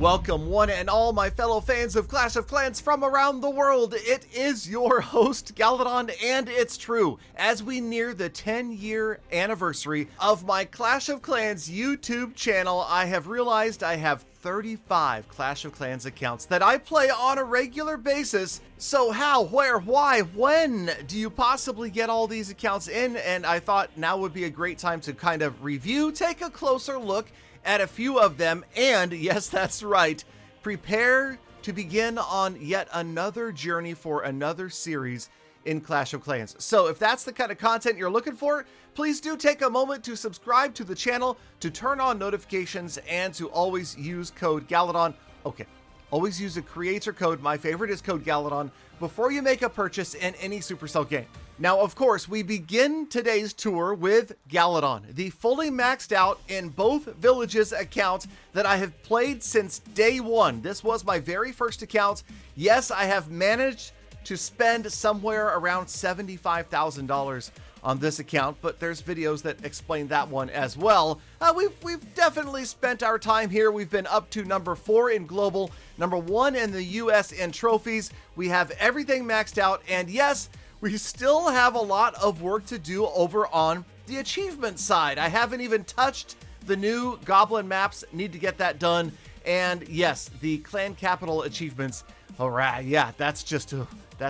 Welcome one and all my fellow fans of Clash of Clans from around the world. It is your host Galadon, and it's true. As we near the 10-year anniversary of my Clash of Clans YouTube channel, I have realized I have 35 Clash of Clans accounts that I play on a regular basis. So how, where, why, when do you possibly get all these accounts in? And I thought now would be a great time to kind of review, take a closer look at a few of them, and yes, that's right, prepare to begin on yet another journey for another series in Clash of Clans. So if that's the kind of content you're looking for, please do take a moment to subscribe to the channel, to turn on notifications, and to always use code Galadon. Okay, always use a creator code, my favorite is code Galadon, before you make a purchase in any Supercell game. Now, of course, we begin today's tour with Galadon, the fully maxed out in both villages account that I have played since day one. This was my very first account. Yes, I have managed to spend somewhere around $75,000 on this account, but there's videos that explain that one as well. We've definitely spent our time here. We've been up to number 4 in global, number 1 in the US in trophies. We have everything maxed out, and yes, we still have a lot of work to do over on the achievement side. I haven't even touched the new goblin maps, need to get that done. And yes, the clan capital achievements, all right, yeah, that's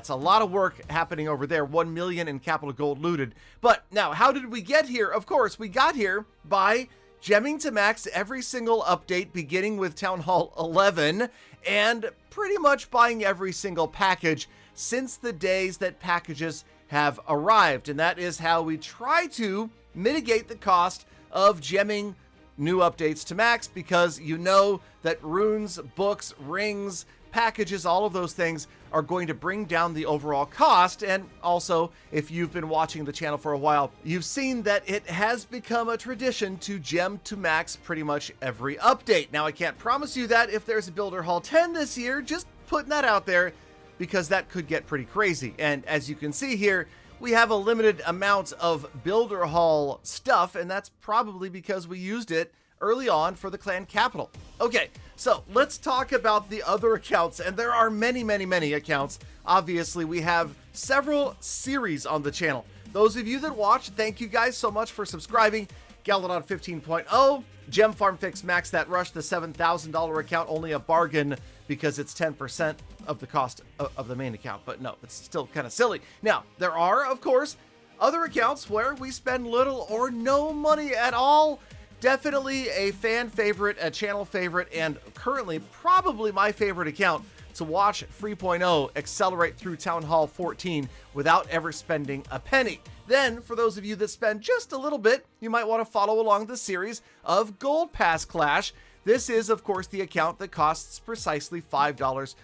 a lot of work happening over there. 1 million in capital gold looted. But now, how did we get here? Of course, we got here by gemming to max every single update, beginning with Town Hall 11, and pretty much buying every single package since the days that packages have arrived. And that is how we try to mitigate the cost of gemming new updates to max, because you know that runes, books, rings, packages, all of those things are going to bring down the overall cost. And also, if you've been watching the channel for a while, you've seen that it has become a tradition to gem to max pretty much every update. Now, I can't promise you that if there's a Builder Hall 10 this year, just putting that out there, because that could get pretty crazy. And as you can see here, we have a limited amount of Builder Hall stuff, and that's probably because we used it early on for the clan capital. Okay, so let's talk about the other accounts, and there are many, many, many accounts. Obviously, we have several series on the channel. Those of you that watch, thank you guys so much for subscribing. Galadon 15.0, Gem Farm Fix Max That Rush, the $7,000 account, only a bargain because it's 10% of the cost of the main account, but no, it's still kind of silly. Now, there are, of course, other accounts where we spend little or no money at all. Definitely a fan favorite, a channel favorite, and currently probably my favorite account to watch 3.0 accelerate through Town Hall 14 without ever spending a penny. Then, for those of you that spend just a little bit, you might want to follow along the series of Gold Pass Clash. This is, of course, the account that costs precisely $5,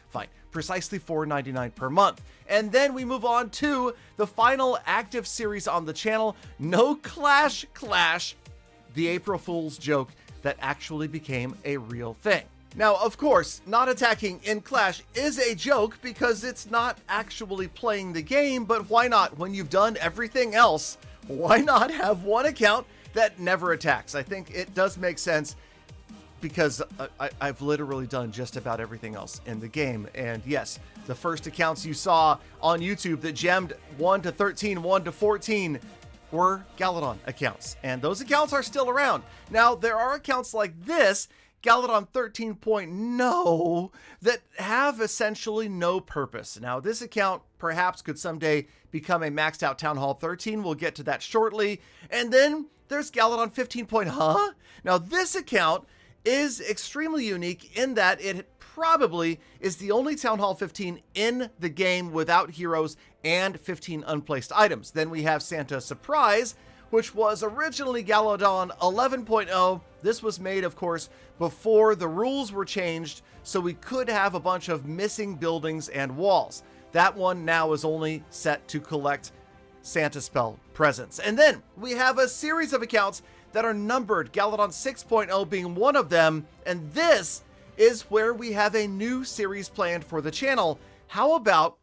precisely $4.99 per month. And then we move on to the final active series on the channel, No Clash, the April Fool's joke that actually became a real thing. Now, of course, not attacking in Clash is a joke because it's not actually playing the game, but why not? When you've done everything else, why not have one account that never attacks? I think it does make sense because I've literally done just about everything else in the game. And yes, the first accounts you saw on YouTube that gemmed 1 to 13, 1 to 14, were Galadon accounts, and those accounts are still around. Now, there are accounts like this, Galadon 13.0, that have essentially no purpose. Now, this account perhaps could someday become a maxed out Town Hall 13. We'll get to that shortly. And then there's Galadon 15. Now, this account is extremely unique in that it probably is the only Town Hall 15 in the game without heroes and 15 unplaced items. Then we have Santa Surprise, which was originally Galadon 11.0. This was made, of course, before the rules were changed, so we could have a bunch of missing buildings and walls. That one now is only set to collect Santa spell presents. And then we have a series of accounts that are numbered, Galadon 6.0 being one of them, and this is where we have a new series planned for the channel. How about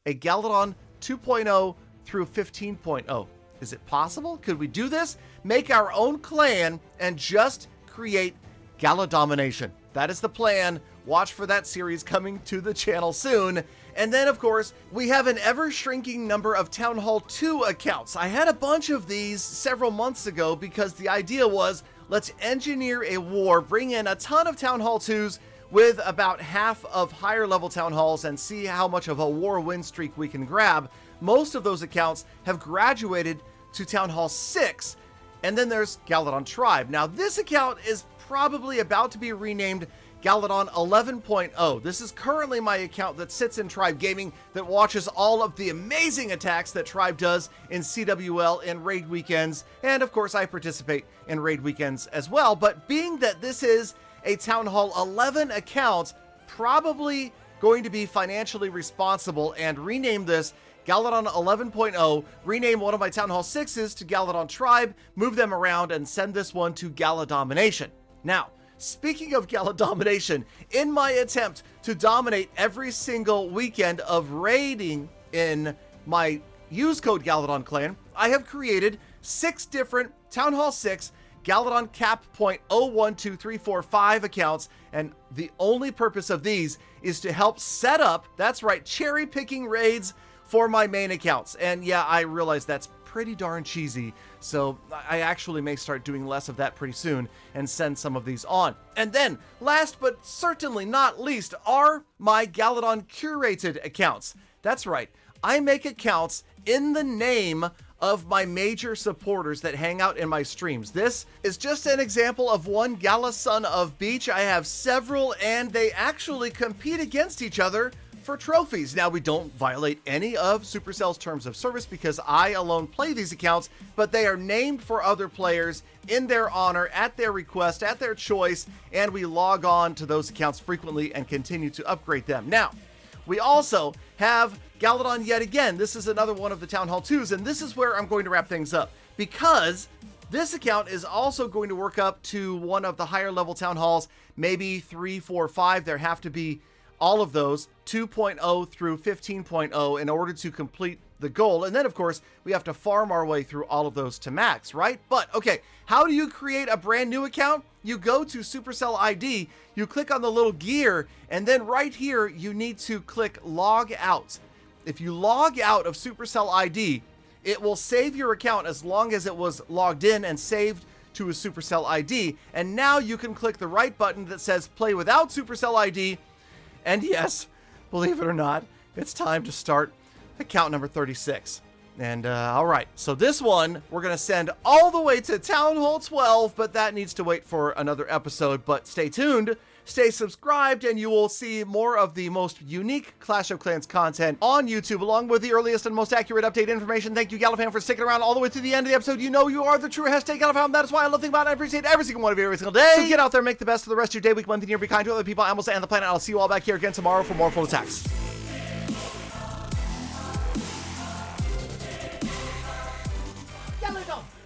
a Galadon 2.0 through 15.0? Is it possible? Could we do this? Make our own clan and just create Galadomination. That is the plan. Watch for that series coming to the channel soon. And then, of course, we have an ever-shrinking number of Town Hall 2 accounts. I had a bunch of these several months ago because the idea was, let's engineer a war, bring in a ton of Town Hall 2s with about half of higher level Town Halls and see how much of a war win streak we can grab. Most of those accounts have graduated to Town Hall 6. And then there's Galadon Tribe. Now, this account is probably about to be renamed Galadon 11.0. This is currently my account that sits in Tribe Gaming that watches all of the amazing attacks that Tribe does in CWL and raid weekends. And of course, I participate in raid weekends as well. But being that this is a Town Hall 11 account, probably going to be financially responsible and rename this Galadon 11.0, rename one of my Town Hall 6s to Galadon Tribe, move them around, and send this one to Galadomination. Now, speaking of Galadomination, in my attempt to dominate every single weekend of raiding in my use code Galadon clan, I have created 6 different Town Hall 6 Galadon Cap Point 012345 accounts, and the only purpose of these is to help set up, that's right, cherry picking raids for my main accounts. And yeah, I realize that's pretty darn cheesy, so I actually may start doing less of that pretty soon and send some of these on. And then, last but certainly not least, are my Galadon Curated accounts. That's right, I make accounts in the name of my major supporters that hang out in my streams. This is just an example of one Gala Son of Beach. I have several, and they actually compete against each other for trophies. Now, we don't violate any of Supercell's terms of service because I alone play these accounts, but they are named for other players in their honor, at their request, at their choice, and we log on to those accounts frequently and continue to upgrade them. Now, we also have Galadon yet again. This is another one of the Town Hall 2s, and this is where I'm going to wrap things up, because this account is also going to work up to one of the higher level Town Halls, maybe 3, 4, 5. There have to be all of those 2.0 through 15.0 in order to complete the goal. And then, of course, we have to farm our way through all of those to max, right? But, okay, how do you create a brand new account? You go to Supercell ID, you click on the little gear, and then right here, you need to click Log Out. If you log out of Supercell ID, it will save your account as long as it was logged in and saved to a Supercell ID. And now you can click the right button that says Play Without Supercell ID. And yes, believe it or not, it's time to start account number 36. And all right, so this one we're going to send all the way to Town Hall 12, but that needs to wait for another episode. But stay tuned, stay subscribed, and you will see more of the most unique Clash of Clans content on YouTube, along with the earliest and most accurate update information. Thank you, Galafam, for sticking around all the way to the end of the episode. You know you are the true hashtag Galafam. That is why I love thinking about it. I appreciate every single one of you every single day. So get out there, make the best of the rest of your day, week, month, and year. Be kind to other people, animals, and the planet. I'll see you all back here again tomorrow for more full attacks.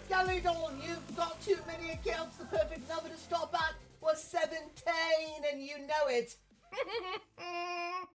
Galadon, you've got too many accounts. The perfect number to stop at was 17, and you know it.